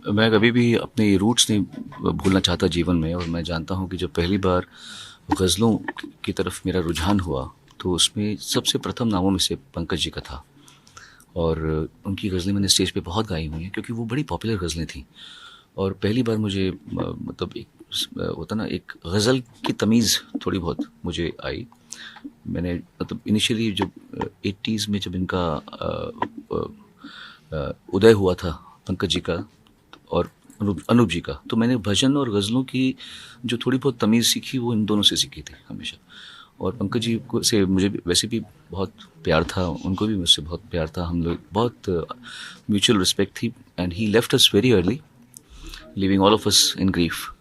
मैं कभी भी अपने रूट्स नहीं भूलना चाहता जीवन में, और मैं जानता हूँ कि जब पहली बार गज़लों की तरफ मेरा रुझान हुआ तो उसमें सबसे प्रथम नामों में से पंकज जी का था। और उनकी गज़लें मैंने स्टेज पे बहुत गाई हुई हैं क्योंकि वो बड़ी पॉपुलर गज़लें थीं। और पहली बार मुझे मतलब एक होता ना, एक गज़ल की तमीज़ थोड़ी बहुत मुझे आई। मैंने मतलब इनिशियली जब 80s में जब इनका उदय हुआ था पंकज जी का और अनूप जी का, तो मैंने भजन और गज़लों की जो थोड़ी बहुत तमीज़ सीखी वो इन दोनों से सीखी थी हमेशा। और पंकज जी को से मुझे वैसे भी बहुत प्यार था, उनको भी मुझसे बहुत प्यार था, हम लोग बहुत म्यूचुअल रिस्पेक्ट थी। And he left us very early, living all of us in grief.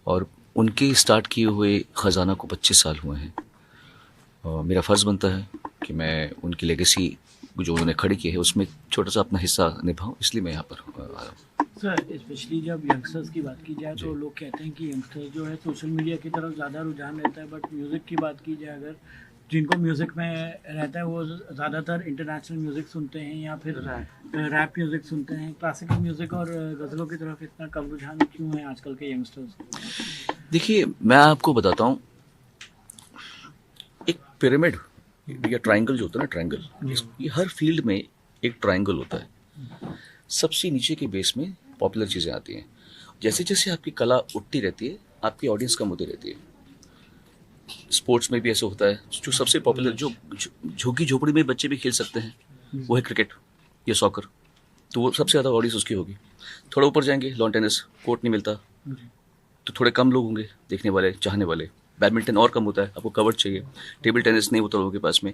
और उनके स्टार्ट किए हुए ख़जाना को 25 साल हुए हैं। मेरा फ़र्ज़ बनता है कि मैं उनकी लेगेसी जो उन्होंने खड़ी की है उसमें छोटा सा अपना हिस्सा निभाऊं, इसलिए मैं यहाँ पर आया हूँ। सर, स्पेशली जब यंगस्टर्स की बात की जाए तो लोग कहते हैं कि यंगस्टर्स जो है सोशल मीडिया की तरफ ज़्यादा रुझान रहता है, बट म्यूज़िक की बात की जाए अगर जिनको म्यूज़िक में रहता है वो ज़्यादातर इंटरनेशनल म्यूज़िक सुनते हैं या फिर रैप म्यूज़िक सुनते हैं। क्लासिकल म्यूज़िक और गज़लों की तरफ इतना कम रुझान क्यों है आजकल के यंगस्टर्स? देखिए, मैं आपको बताता हूँ, एक पिरामिड या ट्रायंगल जो होता है ना, ट्रायंगल, ये हर फील्ड में एक ट्रायंगल होता है। सबसे नीचे के बेस में पॉपुलर चीज़ें आती हैं। जैसे जैसे आपकी कला उठती रहती है, आपकी ऑडियंस कम होती रहती है। स्पोर्ट्स में भी ऐसा होता है, जो सबसे पॉपुलर, जो झुग्गी झोपड़ी में बच्चे भी खेल सकते हैं, वो है क्रिकेट या सॉकर, तो वो सबसे ज़्यादा ऑडियंस उसकी होगी। थोड़ा ऊपर जाएंगे, लॉन टेनिस, कोर्ट नहीं मिलता तो थोड़े कम लोग होंगे देखने वाले, चाहने वाले। बैडमिंटन और कम होता है, आपको कवर चाहिए। टेबल टेनिस नहीं होता लोगों के पास में।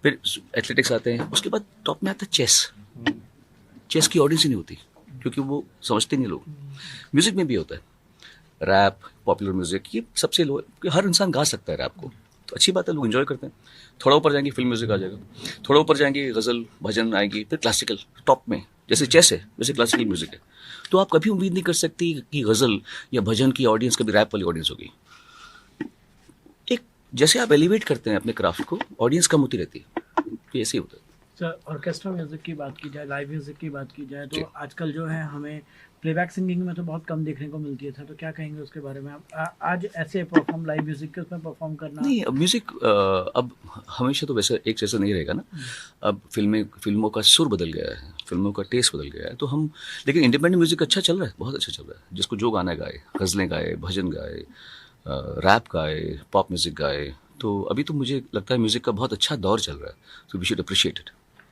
फिर एथलेटिक्स आते हैं, उसके बाद टॉप में आता है चेस। चेस की ऑडियंस ही नहीं होती क्योंकि वो समझते नहीं लोग। म्यूज़िक में भी होता है, रैप, पॉपुलर म्यूज़िक, ये सबसे लो, हर इंसान गा सकता है रैप को, तो अच्छी बात है, लोग एंजॉय करते हैं। थोड़ा ऊपर जाएंगे, फिल्म म्यूज़िक आ जाएगा। थोड़ा ऊपर जाएंगे, गज़ल भजन आएगी। फिर क्लासिकल टॉप में, जैसे चेस है वैसे क्लासिकल म्यूज़िक है। तो आप कभी उम्मीद नहीं कर सकती कि गज़ल या भजन की ऑडियंस कभी रैप वाली ऑडियंस होगी। एक जैसे आप एलिवेट करते हैं अपने क्राफ्ट को, ऑडियंस कम होती रहती है, तो ऐसे ही होता है। सर, ऑर्केस्ट्रा म्यूज़िक की बात की जाए, लाइव म्यूज़िक की बात की जाए तो आजकल जो है हमें प्लेबैक सिंगिंग में तो बहुत कम देखने को मिलती है था, तो क्या कहेंगे उसके बारे में आप? आज ऐसे परफॉर्म लाइव म्यूज़िक के उसमें परफॉर्म करना नहीं, अब म्यूज़िक अब हमेशा तो वैसे एक जैसा नहीं रहेगा ना। अब फिल्मों का सुर बदल गया है, फिल्मों का टेस्ट बदल गया है, तो हम, लेकिन इंडिपेंडेंट म्यूज़िक अच्छा चल रहा है, बहुत अच्छा चल रहा है। जिसको जो गाना गाए, गज़लें गाए, भजन गाए, रैप गाए, पॉप म्यूज़िक गाए, तो अभी तो मुझे लगता है म्यूज़िक का बहुत अच्छा दौर चल रहा है, तो we should appreciate it.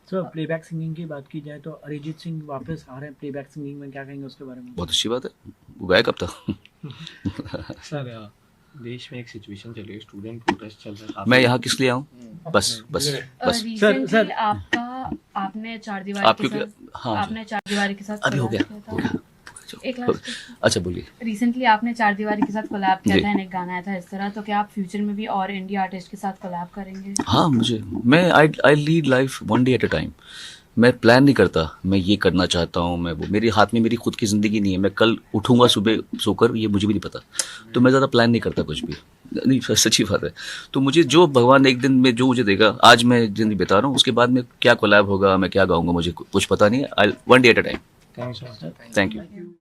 Sir, playback singing की बात की जाए तो अरिजीत सिंह वापस आ रहे हैं प्लेबैक सिंगिंग में, क्या कहेंगे उसके बारे में? बहुत अच्छी बात है, वो गाया कब था? सर, देश में एक सिचुएशन चल रही है, स्टूडेंट प्रोटेस्ट चल रहा है। मैं यहाँ किस लिए आऊँ? बस बस बस। सर, आपने चार दीवारी आप के क्योंकि साथ हाँ, आपने चार दीवारी के साथ अभी हो गया, कोलैब हो किया गया। था। एक लास्ट अच्छा बोलिए। रिसेंटली आपने चार दीवारी के साथ कोलैब किया जी। था, एक गाना आया था इस तरह, तो क्या आप फ्यूचर में भी और इंडिया आर्टिस्ट के साथ कोलैब करेंगे? हाँ, मैं I lead life one day at a time. मैं प्लान नहीं करता, मैं ये करना चाहता हूँ, मैं वो, मेरे हाथ में मेरी खुद की ज़िंदगी नहीं है। मैं कल उठूँगा सुबह सोकर, ये मुझे भी नहीं पता, तो मैं ज़्यादा प्लान नहीं करता कुछ भी। नहीं, सच्ची बात है। तो मुझे जो भगवान एक दिन में जो मुझे देगा, आज मैं ज़िंदगी बिता रहा हूँ, उसके बाद में क्या कोलैब होगा, मैं क्या गाऊँगा, मुझे कुछ पता नहीं है। I one day at a time. Thank you sir. Thank you.